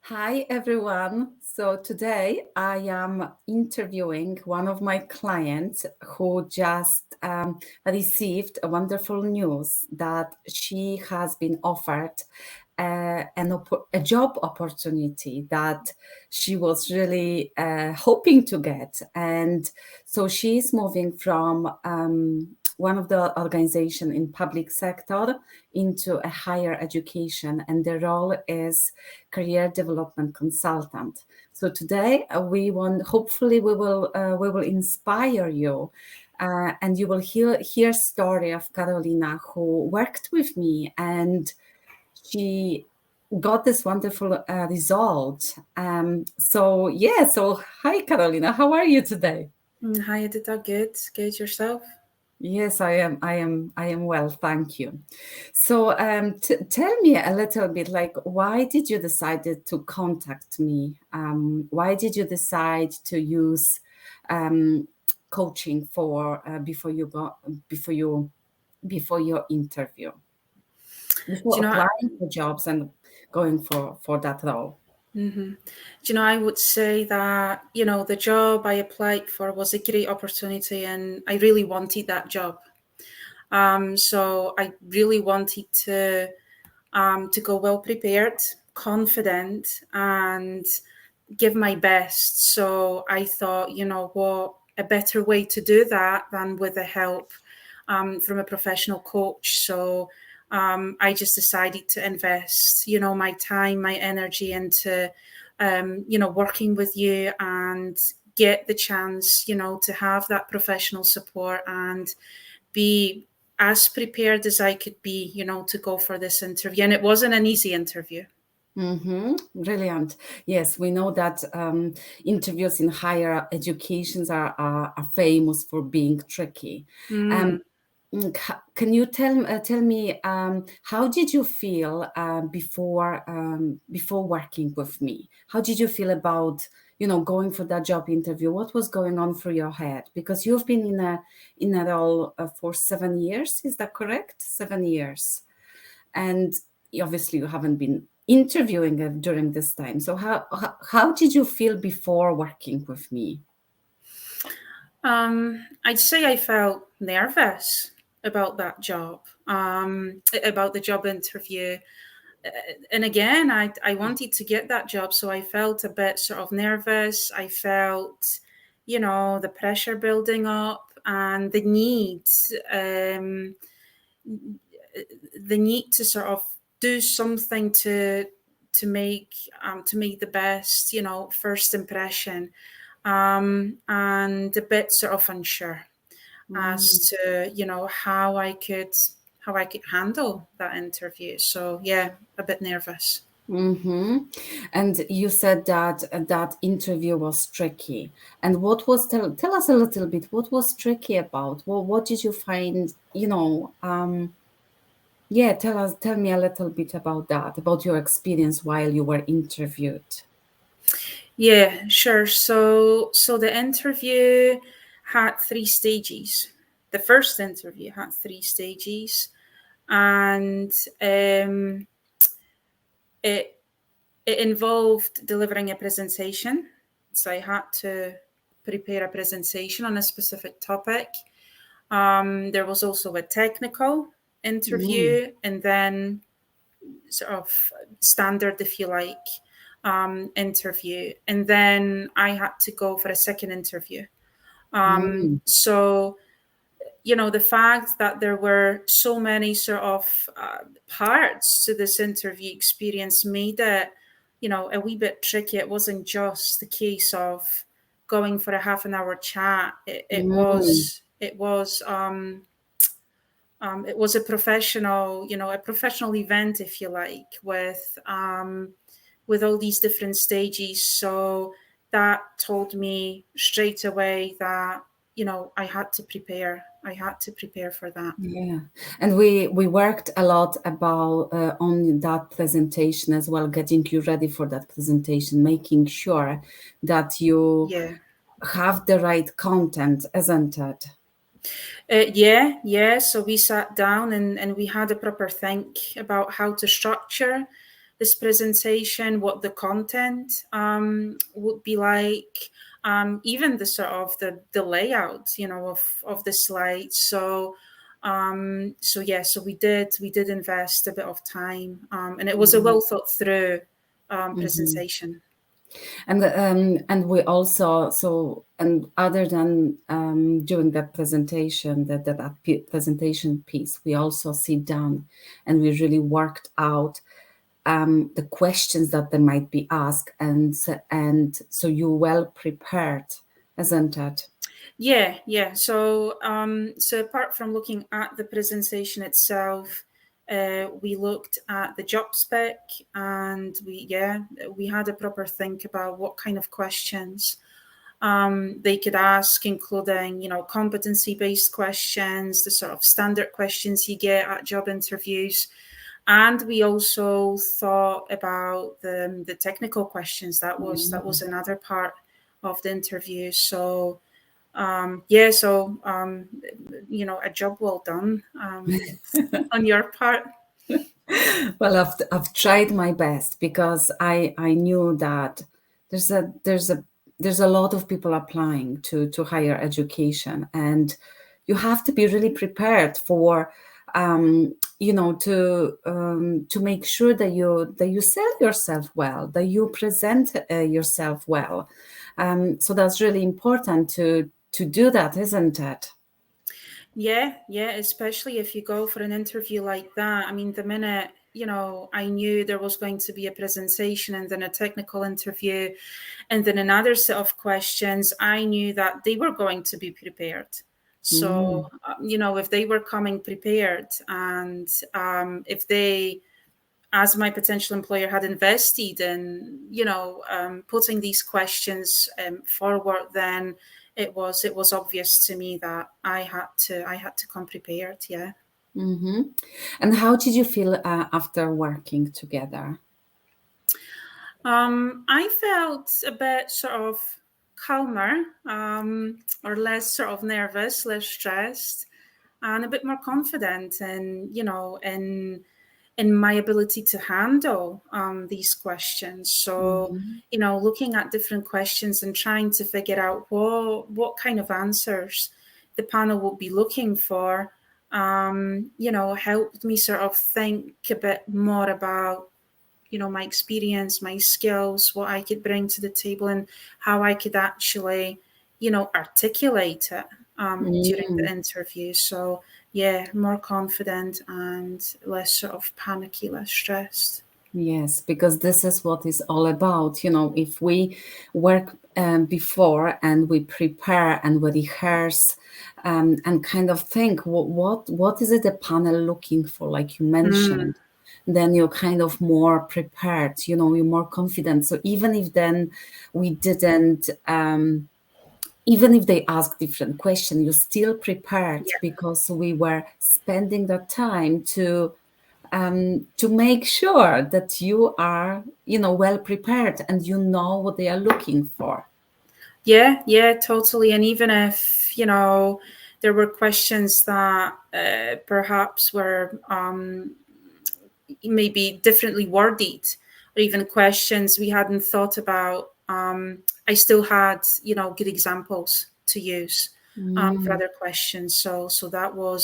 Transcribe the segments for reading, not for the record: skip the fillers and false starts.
Hi, everyone. So today I am interviewing one of my clients who just received a wonderful news that she has been offered a job opportunity that she was really hoping to get. And so she is moving from one of the organization in public sector into a higher education, and the role is career development consultant. So today hopefully we will inspire you, and you will hear story of Karolina who worked with me, and she got this wonderful result. So hi Karolina, how are you today? Hi, Edita. Good. Good yourself? Yes, I am. I am well, thank you. So, tell me a little bit, like, why did you decided to contact me? Why did you decide to use um, coaching for before you before your interview, Do before you know? applying for jobs and going for that role? Do you know? I would say that the job I applied for was a great opportunity, and I really wanted that job. So I really wanted to go well prepared, confident, and give my best. So I thought, what a better way to do that than with the help from a professional coach. So I just decided to invest, my time, my energy into, working with you and get the chance, to have that professional support and be as prepared as I could be, to go for this interview. And it wasn't an easy interview. Brilliant. Yes, we know that interviews in higher educations are famous for being tricky. Um, Mm. can you tell me how did you feel before working with me? How did you feel about going for that job interview? What was going on through your head? Because you've been in a role for 7 years. Is that correct? 7 years, and obviously you haven't been interviewing during this time. So how did you feel before working with me? I'd say I felt nervous about that job, about the job interview. And again, I wanted to get that job, so I felt a bit sort of nervous. I felt, the pressure building up and the need to sort of do something to make the best, first impression, and a bit sort of unsure as Mm. to how I could handle that interview. So yeah, a bit nervous. Mm-hmm. And you said that that interview was tricky. And what was tell us a little bit, what was tricky about? What did you find, yeah, tell me a little bit about that, about your experience while you were interviewed. Yeah, sure. So the interview had three stages. The first interview had three stages, and it it involved delivering a presentation. So I had to prepare a presentation on a specific topic. There was also a technical Mm. interview, and then sort of standard, if you like, interview. And then I had to go for a second interview. Mm. So, the fact that there were so many sort of parts to this interview experience made it, a wee bit tricky. It wasn't just the case of going for a half an hour chat. It, it Mm. was, it was, it was a professional event, if you like, with all these different stages. So that told me straight away that I had to prepare. I had to prepare for that. Yeah, and we worked a lot about on that presentation as well, getting you ready for that presentation, making sure that you Yeah. have the right content, isn't it? Yeah. So we sat down and we had a proper think about how to structure this presentation, what the content would be like, even the sort of the layout, of the slides. So we did invest a bit of time, and it was a well thought through presentation. And we also, and other than doing that presentation, presentation piece, we also sit down and we really worked out the questions that they might be asked, and so you're well prepared, isn't it? Yeah. So apart from looking at the presentation itself, we looked at the job spec, and we had a proper think about what kind of questions they could ask, including, competency-based questions, the sort of standard questions you get at job interviews. And we also thought about the technical questions. That was another part of the interview. So a job well done on your part. Well, I've tried my best, because I knew that there's a lot of people applying to higher education, and you have to be really prepared for to make sure that you sell yourself well, that you present yourself well. So that's really important to do that, isn't it? Yeah, especially if you go for an interview like that. I mean, the minute, I knew there was going to be a presentation and then a technical interview and then another set of questions, I knew that they were going to be prepared. Mm. So, if they were coming prepared, and if they, as my potential employer, had invested in, putting these questions forward, then it was obvious to me that I had to come prepared. Yeah. Hmm. And how did you feel after working together? I felt a bit sort of calmer, or less sort of nervous, less stressed, and a bit more confident, and in my ability to handle these questions. So, Hmm. looking at different questions and trying to figure out what kind of answers the panel would be looking for, helped me sort of think a bit more about, my experience, my skills, what I could bring to the table, and how I could actually, articulate it during the interview. So, yeah, more confident and less sort of panicky, less stressed. Yes, because this is what it's all about. If we work before, and we prepare and we rehearse, and kind of think what is it the panel looking for, like you Mm, mentioned, then you're kind of more prepared. You're more confident. So even if then we didn't, even if they ask different questions, you're still prepared, yeah. because we were spending the time to make sure that you are, well prepared, and you know what they are looking for. Yeah, totally. And even if, there were questions that perhaps were maybe differently worded, or even questions we hadn't thought about, I still had, good examples to use for Mm-hmm. other questions. So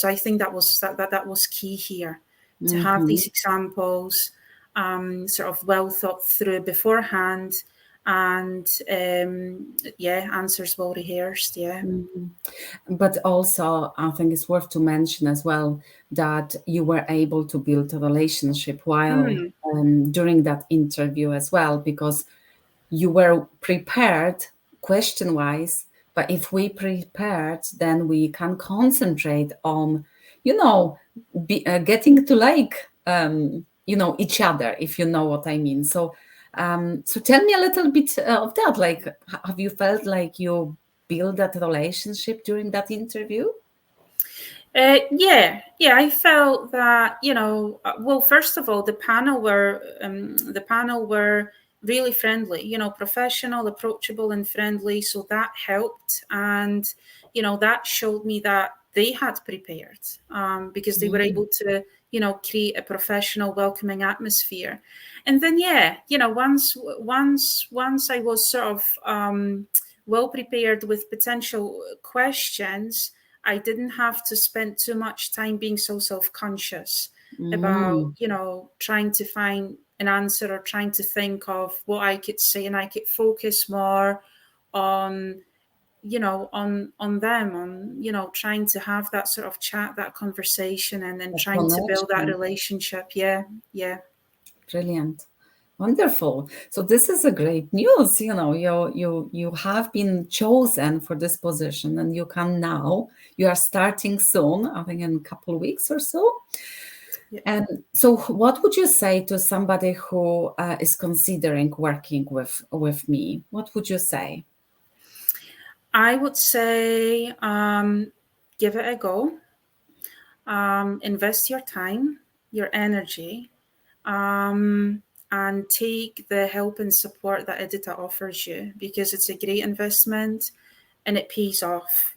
I think that was key here, to have these examples sort of well thought through beforehand, and answers well rehearsed. Yeah. But also, I think it's worth to mention as well that you were able to build a relationship while Mm, during that interview as well, because you were prepared question wise. But if we prepared, then we can concentrate on, getting to like, each other, if you know what I mean. So tell me a little bit of that. Like, have you felt like you build that relationship during that interview? yeah. I felt that, well, first of all, the panel were really friendly, professional, approachable, and friendly. So that helped, and that showed me that they had prepared, because they were able to create a professional, welcoming atmosphere. And then, once I was sort of well prepared with potential questions, I didn't have to spend too much time being so self-conscious about, trying to find an answer or trying to think of what I could say, and I could focus more on them, on trying to have that sort of chat, that conversation, and then trying to build that relationship. Yeah. Brilliant. Wonderful. So this is a great news. You have been chosen for this position, and you are starting soon, I think in a couple of weeks or so. Yeah. And so what would you say to somebody who is considering working with me? What would you say? I would say give it a go. Invest your time, your energy, and take the help and support that Edita offers you, because it's a great investment and it pays off.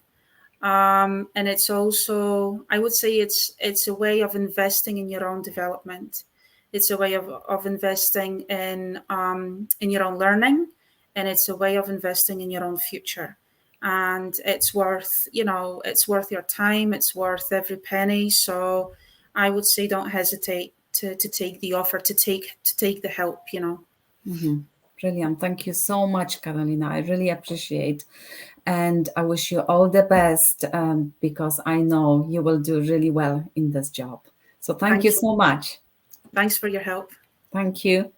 And it's also, I would say, it's a way of investing in your own development. It's a way of investing in your own learning, and it's a way of investing in your own future. And it's worth your time. It's worth every penny. So I would say don't hesitate to take the offer, to take the help. Mm-hmm. Brilliant. Thank you so much, Karolina. I really appreciate. And I wish you all the best, because I know you will do really well in this job. So thank you so much. Thanks for your help. Thank you.